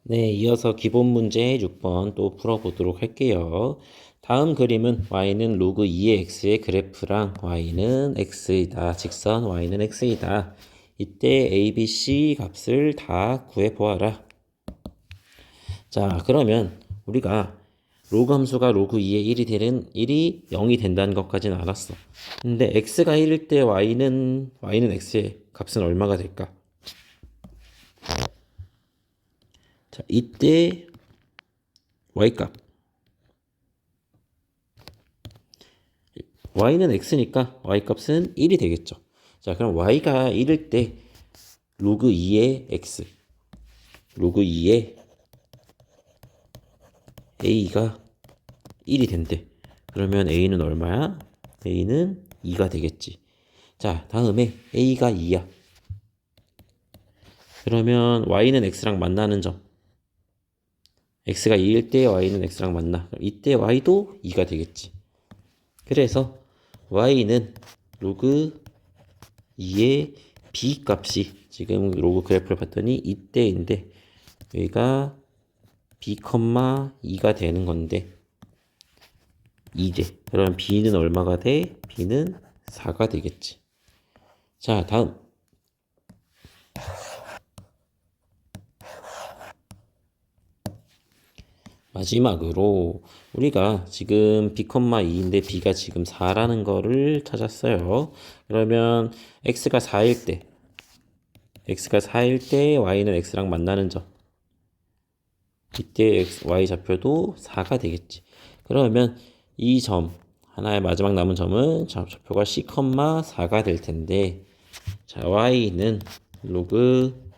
네, 이어서 기본 문제 6번 또 풀어보도록 할게요. 다음 그림은 y는 로그 2의 x의 그래프랑 y는 x이다. 직선 y는 x이다. 이때 a, b, c 값을 다 구해보아라. 자, 그러면 우리가 로그 함수가 로그 2의 1이 0이 된다는 것까지는 알았어. 근데 x가 1일 때 y는 x의 값은 얼마가 될까? 자, 이때 y값. y는 x니까 y값은 1이 되겠죠. 자, 그럼 y가 1일 때 로그 2의 x, 로그 2의 a가 1이 된대. 그러면 a는 얼마야? a는 2가 되겠지. 자, 다음에 a가 2야. 그러면 y는 x랑 만나는 점. x가 2일 때 y는 x랑 만나. 이때 y도 2가 되겠지. 그래서 y는 로그 2의 b 값이 지금 로그 그래프를 봤더니 이때인데 여기가 b, 2가 되는 건데 2대. 그럼 b는 얼마가 돼? b는 4가 되겠지. 자, 다음 마지막으로 우리가 지금 b, 2인데 b가 지금 4라는 거를 찾았어요. 그러면 x가 4일 때 y는 x랑 만나는 점. 이때 y 좌표도 4가 되겠지. 그러면 이 점, 하나의 마지막 남은 점은 좌표가 c, 4가 될 텐데, 자, y는 로그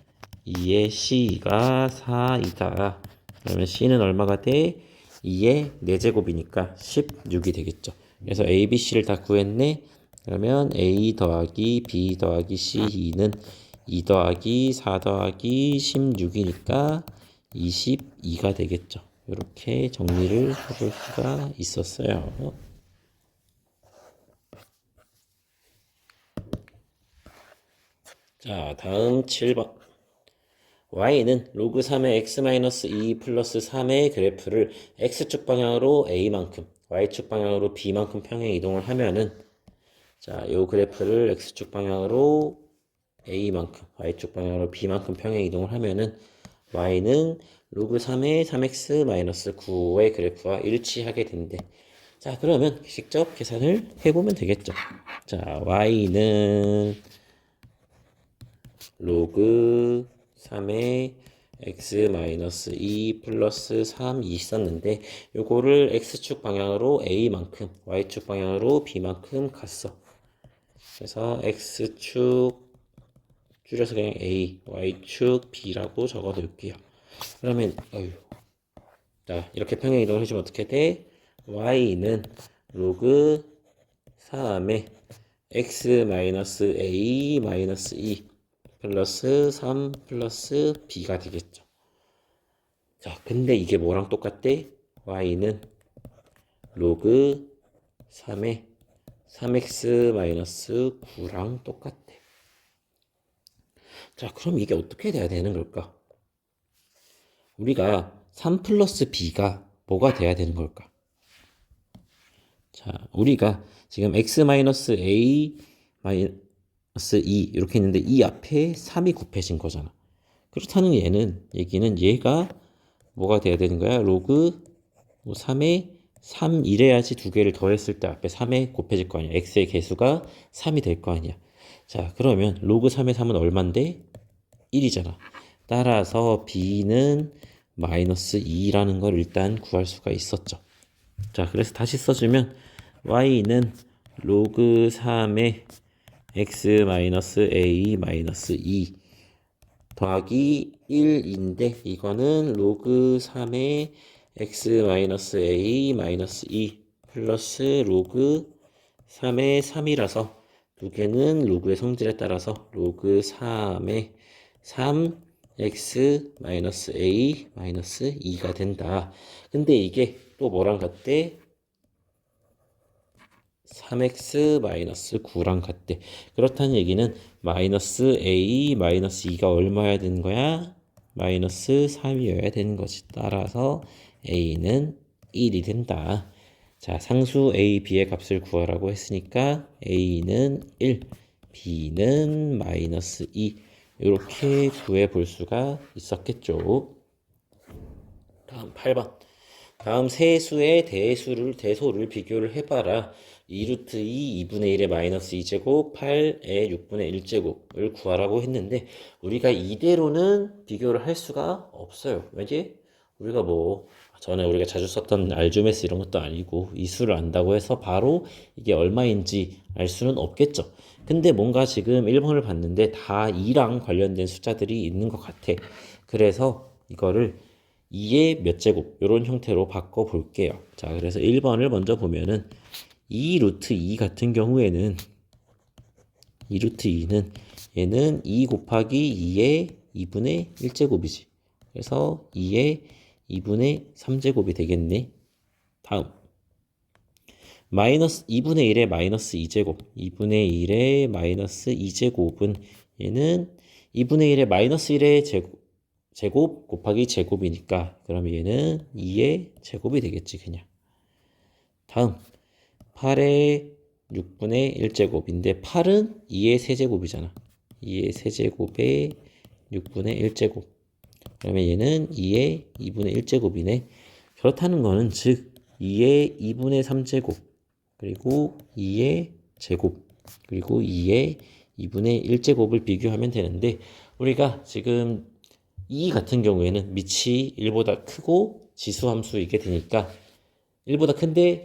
2의 c가 4이다. 그러면 c는 얼마가 돼? 2의 4제곱이니까 16이 되겠죠. 그래서 a, b, c를 다 구했네. 그러면 a 더하기 b 더하기 c2는 2 더하기 4 더하기 16이니까 22가 되겠죠. 이렇게 정리를 해볼 수가 있었어요. 자, 다음 7번. y는 로그 3의 x-2 플러스 3의 그래프를 x축 방향으로 a만큼, y축 방향으로 b만큼 평행 이동을 하면은 자, 요 그래프를 x축 방향으로 a만큼, y축 방향으로 b만큼 평행 이동을 하면은 y는 로그 3의 3x-9의 그래프와 일치하게 된대. 자, 그러면 직접 계산을 해보면 되겠죠. 자, y는 로그 3의 x-2 플러스 3이 있었는데 요거를 x축 방향으로 a만큼 y축 방향으로 b만큼 갔어. 그래서 x축 줄여서 그냥 a, y축 b라고 적어둘게요. 그러면 자, 이렇게 평행 이동을 해주면 어떻게 돼? y는 로그 3의 x-a-2 플러스 3 플러스 b가 되겠죠. 자, 근데 이게 뭐랑 똑같대? y는 로그 3의 3x-9랑 똑같대. 자, 그럼 이게 어떻게 돼야 되는 걸까? 우리가 3 플러스 b가 뭐가 돼야 되는 걸까? 자, 우리가 지금 x-a 마이너스 2 이렇게 있는데 이 앞에 3이 곱해진 거잖아. 그렇다는 얘기는 얘가 뭐가 돼야 되는 거야? 로그 3에 3 이래야지 두 개를 더했을 때 앞에 3에 곱해질 거 아니야. x의 개수가 3이 될 거 아니야. 자, 그러면 로그 3의 3은 얼만데? 1이잖아. 따라서 b는 마이너스 2라는 걸 일단 구할 수가 있었죠. 자, 그래서 다시 써주면 y는 로그 3의 x-a-2 더하기 1인데 이거는 로그 3의 x-a-2 플러스 로그 3의 3이라서 두 개는 로그의 성질에 따라서 로그 3의 3 x-a-2가 된다. 근데 이게 또 뭐랑 같대? 3x-9랑 같대. 그렇다는 얘기는 마이너스 a 마이너스 2가 얼마야 되는 거야? 마이너스 3이어야 되는 거지. 따라서 a는 1이 된다. 자, 상수 a, b의 값을 구하라고 했으니까 a는 1, b는 마이너스 2 이렇게 구해 볼 수가 있었겠죠. 다음 8번. 다음 세 수의 대소를 비교를 해봐라. 2루트 2, 2분의 1의 마이너스 2제곱, 8의 6분의 1제곱을 구하라고 했는데 우리가 이대로는 비교를 할 수가 없어요. 왜지? 우리가 뭐 전에 우리가 자주 썼던 알주메스 이런 것도 아니고 이 수를 안다고 해서 바로 이게 얼마인지 알 수는 없겠죠. 근데 뭔가 지금 1번을 봤는데 다 2랑 관련된 숫자들이 있는 것 같아. 그래서 이거를 2의 몇 제곱 이런 형태로 바꿔 볼게요. 자, 그래서 1번을 먼저 보면은 2 루트 2 같은 경우에는 2 루트 2는 얘는 2 곱하기 2의 2분의 1제곱이지. 그래서 2의 2분의 3제곱이 되겠네. 다음 마이너스 2분의 1의 마이너스 2제곱 2분의 1의 마이너스 2제곱은 얘는 2분의 1의 마이너스 1의 제곱 곱하기 제곱이니까 그러면 얘는 2의 제곱이 되겠지 그냥. 다음 8의 6분의 1제곱인데 8은 2의 세제곱이잖아. 2의 세제곱에 6분의 1제곱 그러면 얘는 2의 2분의 1제곱이네. 그렇다는 거는 즉 2의 2분의 3제곱 그리고 2의 제곱 그리고 2의 2분의 1제곱을 비교하면 되는데 우리가 지금 2 같은 경우에는 밑이 1보다 크고 지수함수이게 되니까 1보다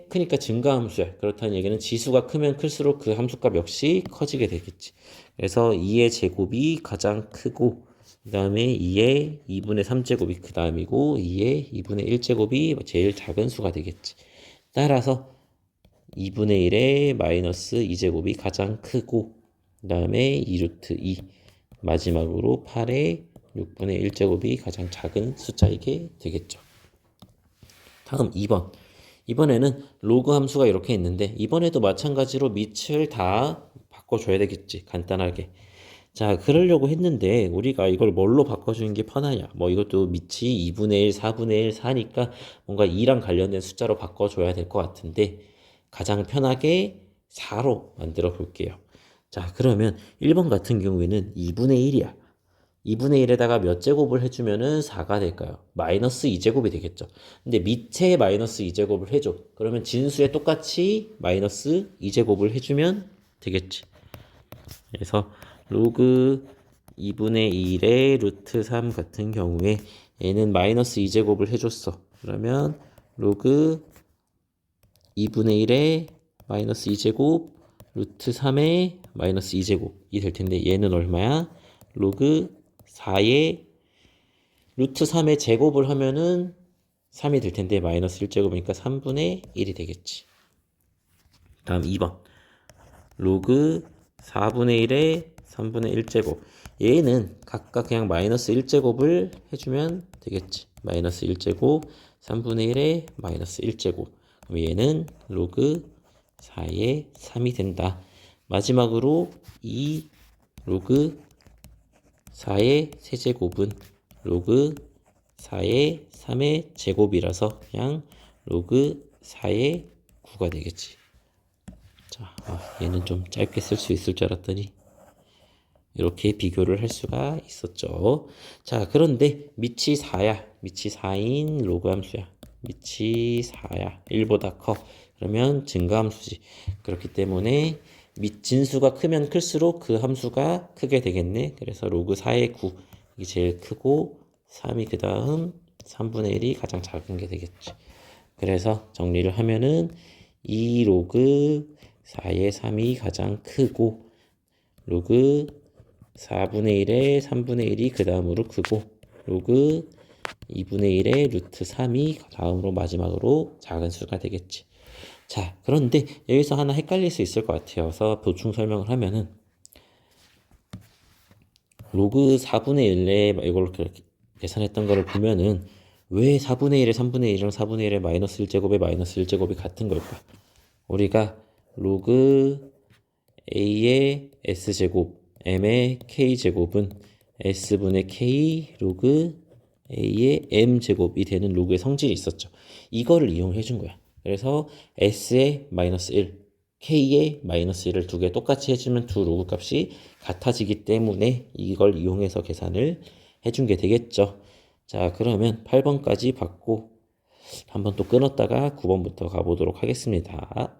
크니까 증가함수야. 그렇다는 얘기는 지수가 크면 클수록 그 함수값 역시 커지게 되겠지. 그래서 2의 제곱이 가장 크고 그 다음에 2의 2분의 3제곱이 그 다음이고 2의 2분의 1제곱이 제일 작은 수가 되겠지. 따라서 2분의 1의 마이너스 2제곱이 가장 크고 그 다음에 2루트 2 마지막으로 8의 6분의 1제곱이 가장 작은 숫자이게 되겠죠. 다음 2번. 이번에는 로그 함수가 이렇게 있는데 이번에도 마찬가지로 밑을 다 바꿔줘야 되겠지. 간단하게. 자, 그러려고 했는데 우리가 이걸 뭘로 바꿔주는 게 편하냐. 뭐 이것도 밑이 2분의 1, 4분의 1, 4니까 뭔가 2랑 관련된 숫자로 바꿔줘야 될 것 같은데 가장 편하게 4로 만들어 볼게요. 자, 그러면 1번 같은 경우에는 2분의 1이야. 2분의 1에다가 몇 제곱을 해주면은 4가 될까요? 마이너스 2제곱이 되겠죠. 근데 밑에 마이너스 2제곱을 해줘. 그러면 진수에 똑같이 마이너스 2제곱을 해주면 되겠지. 그래서 로그 2분의 1의 루트 3 같은 경우에 얘는 마이너스 2제곱을 해줬어. 그러면 로그 2분의 1의 마이너스 2제곱 루트 3의 마이너스 2제곱이 될 텐데 얘는 얼마야? 로그 4의 루트 3의 제곱을 하면은 3이 될 텐데 마이너스 1제곱이니까 3분의 1이 되겠지. 다음 2번 로그 4분의 1의 3분의 1제곱 얘는 각각 그냥 마이너스 1제곱을 해주면 되겠지. 마이너스 1제곱 3분의 1의 마이너스 1제곱 그럼 얘는 로그 4의 3이 된다. 마지막으로 이 로그 4의 세제곱은 로그 4의 3의 제곱이라서 그냥 로그 4의 9가 되겠지. 자, 얘는 좀 짧게 쓸 수 있을 줄 알았더니 이렇게 비교를 할 수가 있었죠. 자, 그런데 밑이 4야. 밑이 4인 로그 함수야. 밑이 4야. 1보다 커. 그러면 증가함수지. 그렇기 때문에 밑 진수가 크면 클수록 그 함수가 크게 되겠네. 그래서 로그 4의 9 이게 제일 크고 3이 그 다음 3분의 1이 가장 작은 게 되겠지. 그래서 정리를 하면은 2 로그 4의 3이 가장 크고 로그 4분의 1의 3분의 1이 그 다음으로 크고 로그 2분의 1의 루트 3이 다음으로 마지막으로 작은 수가 되겠지. 자, 그런데 여기서 하나 헷갈릴 수 있을 것 같아서 보충 설명을 하면은 로그 4분의 1에 이걸 계산했던 거를 보면은 왜 4분의 1에 3분의 1이랑 4분의 1에 마이너스 1제곱에 마이너스 1제곱이 같은 걸까? 우리가 로그 A의 S제곱 M의 K제곱은 S분의 K 로그 A의 M제곱이 되는 로그의 성질이 있었죠. 이거를 이용해 준 거야. 그래서 S의 마이너스 1, K의 마이너스 1을 두 개 똑같이 해주면 두 로그 값이 같아지기 때문에 이걸 이용해서 계산을 해준 게 되겠죠. 자, 그러면 8번까지 받고 한번 또 끊었다가 9번부터 가보도록 하겠습니다.